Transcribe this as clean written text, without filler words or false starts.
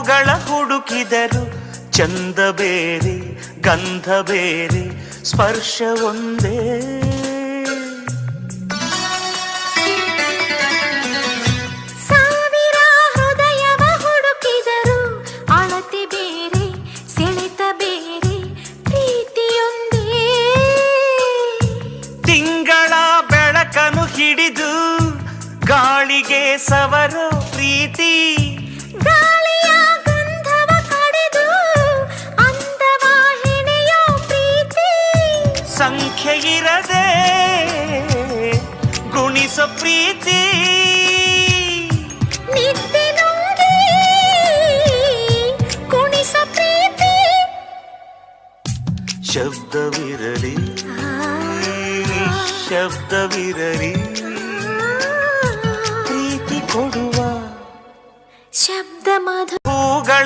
ಹೂಗಳ ಹುಡುಕಿದರು ಚಂದ ಬೇರೆ ಗಂಧ ಬೇರೆ ಸ್ಪರ್ಶ ಒಂದೇ. ಸಾವಿರ ಹೃದಯವ ಹುಡುಕಿದರು ಅಳತೆ ಬೇರೆ ಸೆಳೆತ ಬೇರೆ ಪ್ರೀತಿಯೊಂದೇ. ತಿಂಗಳ ಬೆಳಕನ್ನು ಹಿಡಿದು ಗಾಳಿಗೆ ಸವರೋ ಪ್ರೀತಿ, ಗಾಳಿಯ ಗಂಧವ ಕಡೆದು ಅಂದವ ಹೆಣೆಯೋ ಪ್ರೀತಿ. ಸಂಖ್ಯೆ ಇರದೆ ಗುಣಿಸೋ ಪ್ರೀತಿ, ನಿದ್ದೆ ನೋಡಿ ಕುಣಿಸ ಪ್ರೀತಿ. ಶಬ್ದವಿರಲಿ ನಿಶ್ಶಬ್ದವಿರಲಿ ಪ್ರೀತಿ ಕೊಡುವ ಶಬ್ದ ಮಧು ಹೂಗಳ